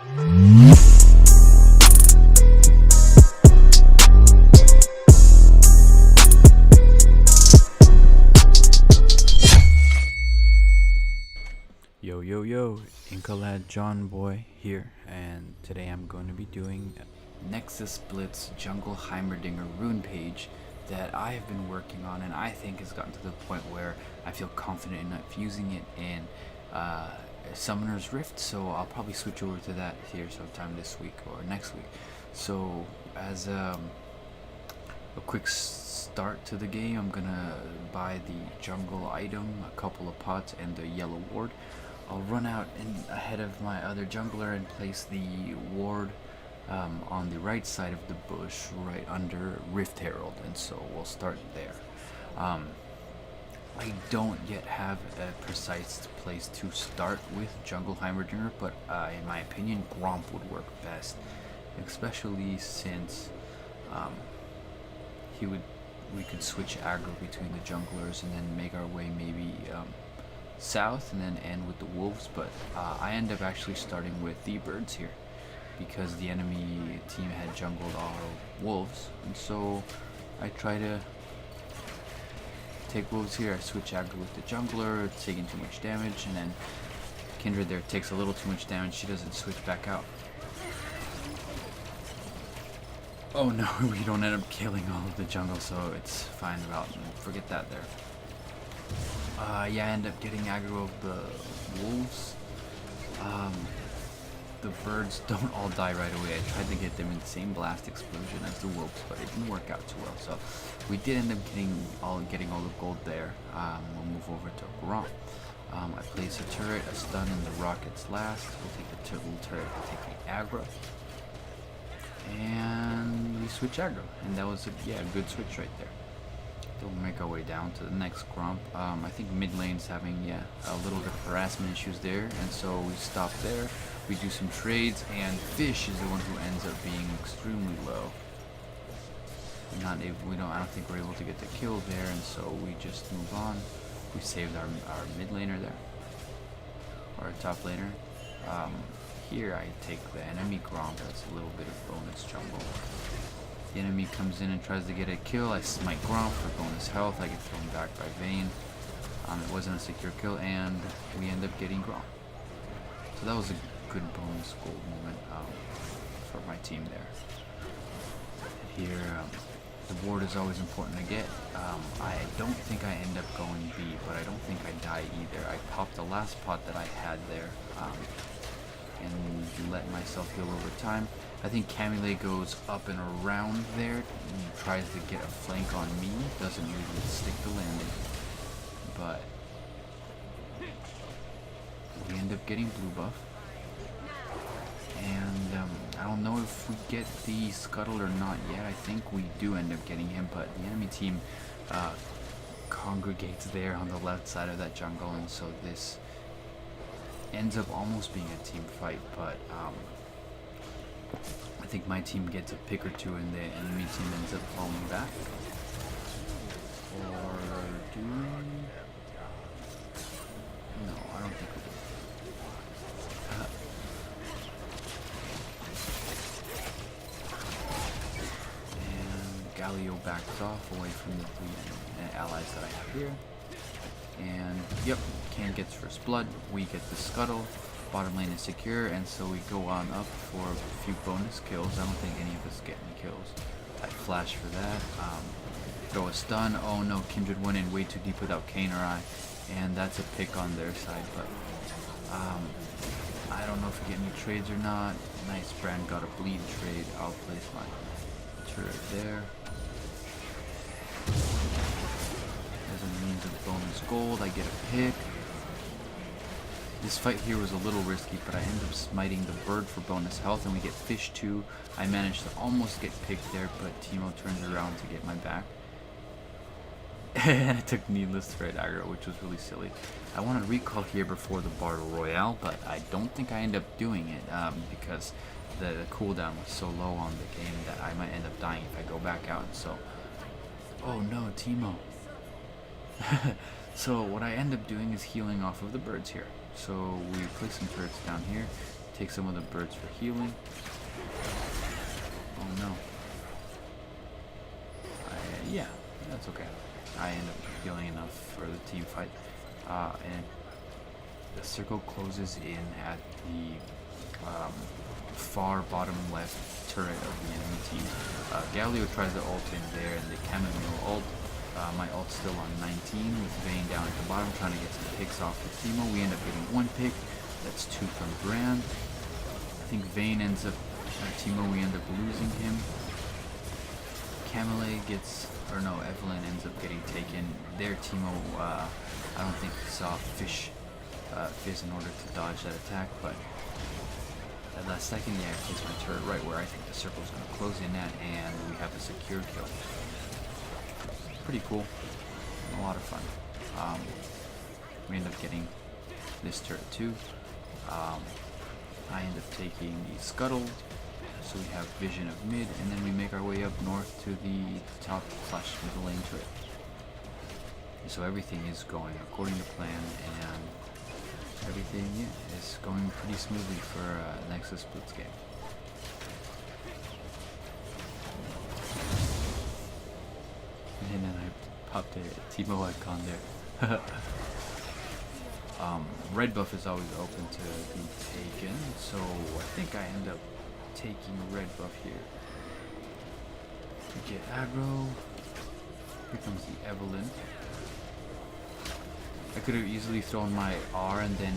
Yo, Incalad John Boy here, and today I'm going to be doing Nexus Blitz Jungle Heimerdinger rune page that I have been working on, and I think has gotten to the point where I feel confident enough using it in Summoner's Rift, so I'll probably switch over to that here sometime this week or next week. So as a quick start to the game, I'm gonna buy the jungle item, a couple of pots, and the yellow ward. I'll run out ahead of my other jungler and place the ward on the right side of the bush, right under Rift Herald, and so we'll start there. I don't yet have a precise place to start with Jungle Heimerdinger, but in my opinion, Gromp would work best, especially since we could switch aggro between the junglers and then make our way maybe south and then end with the wolves, but I end up actually starting with the birds here because the enemy team had jungled our wolves, and so I try to take wolves here. I switch aggro with the jungler, taking too much damage, and then Kindred there takes a little too much damage. She doesn't switch back out. Oh no, we don't end up killing all of the jungle, so it's fine about forget that there. Yeah, I end up getting aggro of the wolves. The birds don't all die right away. I tried to get them in the same blast explosion as the wolves, but it didn't work out too well. So we did end up getting all the gold there. We'll move over to Gromp. I place a turret, a stun, and the rockets last. We'll take the little turret, take the aggro, and we switch aggro, and that was a good switch right there. We'll make our way down to the next Gromp. I think mid lane's having a little bit of harassment issues there, and so we stop there. We do some trades, and Fish is the one who ends up being extremely low. I don't think we're able to get the kill there, and so we just move on. We saved our mid laner there, or our top laner. Here I take the enemy Gromp. That's a little bit of bonus jungle. The enemy comes in and tries to get a kill. I smite Gromp for bonus health. I get thrown back by Vayne. It wasn't a secure kill, and we end up getting Gromp. So that was a good bonus gold moment for my team there. Here, the ward is always important to get. I don't think I end up going B, but I don't think I die either. I popped the last pot that I had there and let myself heal over time. I think Camille goes up and around there and tries to get a flank on me. Doesn't really stick the landing, but we end up getting blue buff. And I don't know if we get the scuttle or not yet. I think we do end up getting him, but the enemy team congregates there on the left side of that jungle, and so this ends up almost being a team fight, but I think my team gets a pick or two and the enemy team ends up falling back. Or do we? No, I don't think we do. And Galio backs off away from the three allies that I have here. And yep, Can gets first blood, we get the scuttle, bottom lane is secure, and so we go on up for a few bonus kills. I don't think any of us get any kills. I flash for that, throw a stun. Oh no, Kindred went in way too deep without Kayn or I, and that's a pick on their side, but I don't know if we get any trades or not. Nice, Brand got a bleed trade. I'll place my turret there. As a means of bonus gold, I get a pick. This fight here was a little risky, but I end up smiting the bird for bonus health, and we get Fish too. I managed to almost get picked there, but Teemo turns around to get my back. And I took needless threat aggro, which was really silly. I wanted to recall here before the Battle Royale, but I don't think I end up doing it because the cooldown was so low on the game that I might end up dying if I go back out. So, oh no, Teemo. So what I end up doing is healing off of the birds here. So we place some turrets down here. Take some of the birds for healing. Oh no. Yeah, that's okay. I end up healing enough for the team fight. And the circle closes in at the far bottom left turret of the enemy team. Galio tries to ult in there, and the chamomile ult. My ult's still on 19 with Vayne down at the bottom trying to get some picks off with Teemo. We end up getting 1 pick. That's 2 from Brand. I think Vayne ends up, Teemo, we end up losing him. Camille gets, or no, Evelyn ends up getting taken. There, Teemo, I don't think he saw Fizz in order to dodge that attack, but at last second, yeah, I placed my turret right where I think the circle's going to close in at, and we have a secure kill. Pretty cool. A lot of fun. We end up getting this turret too. I end up taking the scuttle, so we have vision of mid, and then we make our way up north to the top slash middle lane turret. So everything is going according to plan, and everything is going pretty smoothly for Nexus Blitz game. And then I popped a Teemo icon there. Red buff is always open to be taken, so I think I end up taking red buff here. We get aggro. Here comes the Evelyn. I could have easily thrown my R and then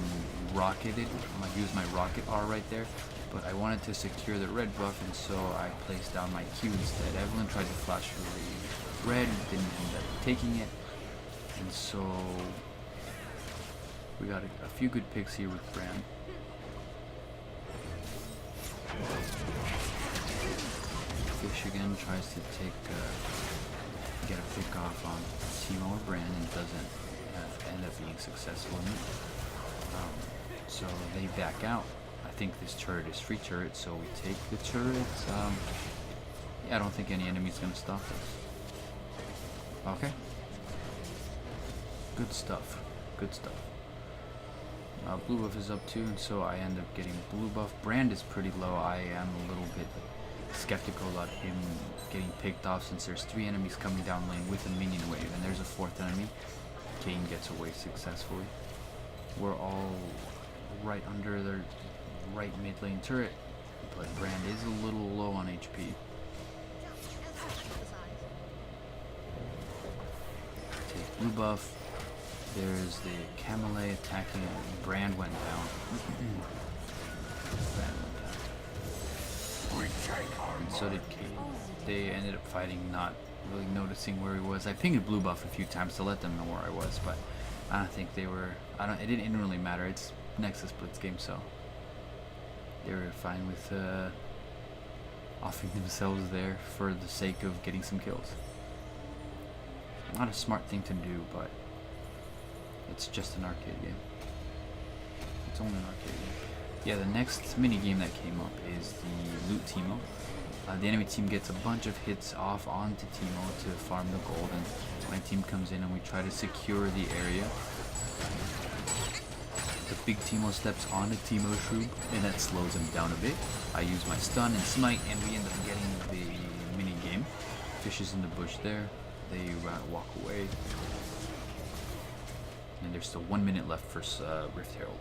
rocketed, like use my rocket R right there, but I wanted to secure the red buff, and so I placed down my Q instead. Evelyn tried to flash for the red, didn't end up taking it, and so we got a few good picks here with Brand. Fish again tries to get a pick off on Teemo or Brand and doesn't end up being successful in it. So they back out. I think this turret is free turret, so we take the turret. Yeah, I don't think any enemy's gonna stop us. Okay. Good stuff. Good stuff. Blue buff is up too, and so I end up getting blue buff. Brand is pretty low. I am a little bit skeptical about him getting picked off since there's 3 enemies coming down lane with a minion wave, and there's a 4th enemy. Kane gets away successfully. We're all right under the right mid lane turret, but Brand is a little low on HP. Take blue buff. There's the Camille attacking, and Brand went down. Brand went down. And so did Kane. They ended up fighting, not really noticing where he was. I pinged blue buff a few times to let them know where I was, but I don't think they were. It didn't really matter. It's Nexus Blitz game, so they were fine with offing themselves there for the sake of getting some kills. Not a smart thing to do, but it's just an arcade game. It's only an arcade game. Yeah, the next mini game that came up is the Loot Teemo. The enemy team gets a bunch of hits off onto Teemo to farm the gold, and my team comes in and we try to secure the area. The big Teemo steps onto Teemo's shroom, and that slows him down a bit. I use my stun and smite, and we end up getting the mini game. Fish is in the bush there. They walk away. And there's still 1 minute left for Rift Herald.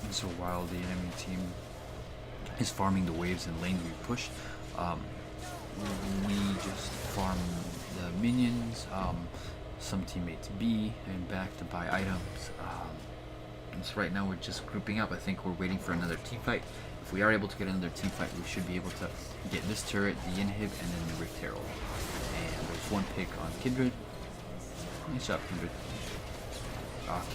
And so while the enemy team is farming the waves and lanes we push, we just farm the minions, some teammates B and back to buy items. And so right now we're just grouping up. I think we're waiting for another team fight. If we are able to get another team fight, we should be able to get this turret, the inhib, and then the Rift Herald. And there's 1 pick on Kindred. Nice job, Kindred.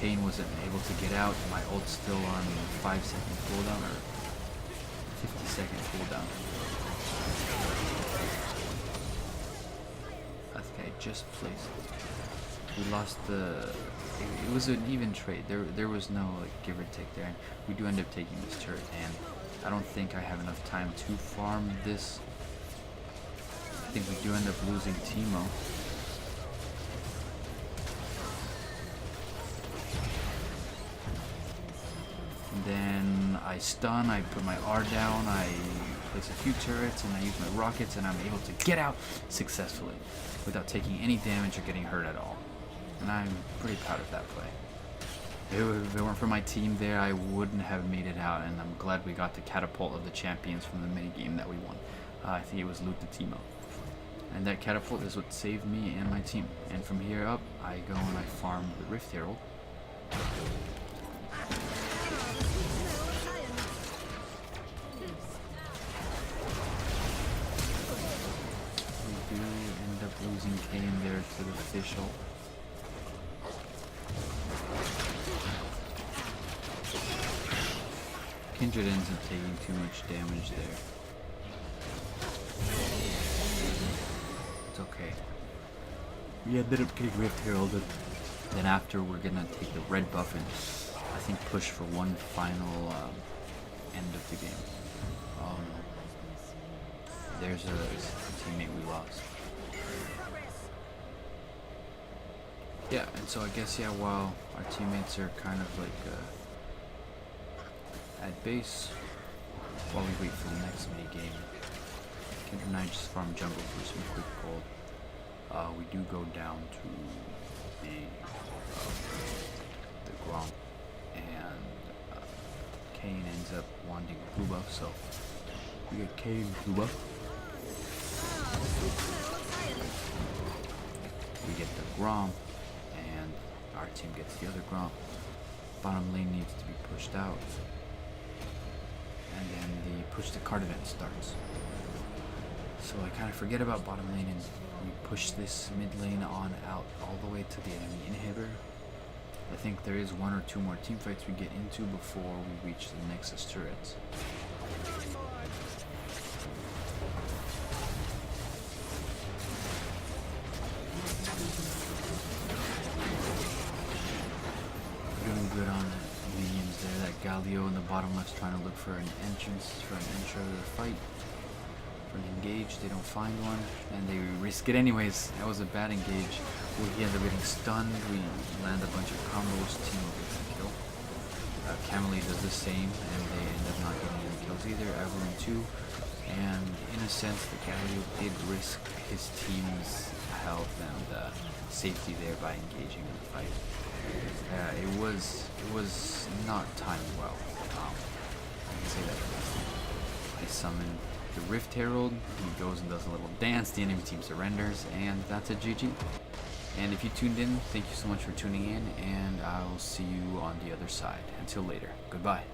Kane wasn't able to get out. My ult's still on 5-second cooldown, or 50-second cooldown. I think I just placed it. We lost the... It was an even trade. There was no give or take there. And we do end up taking this turret, and I don't think I have enough time to farm this. I think we do end up losing Teemo. Then I stun, I put my R down, I place a few turrets, and I use my rockets, and I'm able to get out successfully without taking any damage or getting hurt at all. And I'm pretty proud of that play. If it weren't for my team there, I wouldn't have made it out, and I'm glad we got the catapult of the champions from the minigame that we won. I think it was Loot the Teemo. And that catapult is what saved me and my team. And from here up, I go and I farm the Rift Herald. We do end up losing Kane there to the fish ult. Kindred ends up taking too much damage there. It's okay. We ended up getting Rift Heralded. Then after we're gonna take the red buff and I think push for one final end of the game. Oh no. There's a teammate we lost. Yeah, and so I guess while our teammates are kind of like at base, while we wait for the next mini game, Kendra and I just farm jungle for some quick gold. We do go down to the Gromp, and Kane ends up wanting a blue buff, so we get Kane blue buff. We get the Gromp, and our team gets the other Gromp. Bottom lane needs to be pushed out, and then the push the card event starts. So I kind of forget about bottom lane and we push this mid lane on out all the way to the enemy inhibitor. I think there is one or two more team fights we get into before we reach the Nexus turrets. Doing good on minions there. That Galio in the bottom left's trying to look for an entrance, for an intro to the fight. For an engage, they don't find one, and they risk it anyways. That was a bad engage. We end up getting stunned, we land a bunch of combos, Teemo gets a kill. Camille does the same, and they end up not getting any kills either, Evelyn too. And in a sense, the Galio did risk his team's health and safety there by engaging in the fight. It was not timed well. I can say that. I summoned the Rift Herald, he goes and does a little dance, the enemy team surrenders, and that's a GG. And if you tuned in, thank you so much for tuning in, and I will see you on the other side. Until later, goodbye.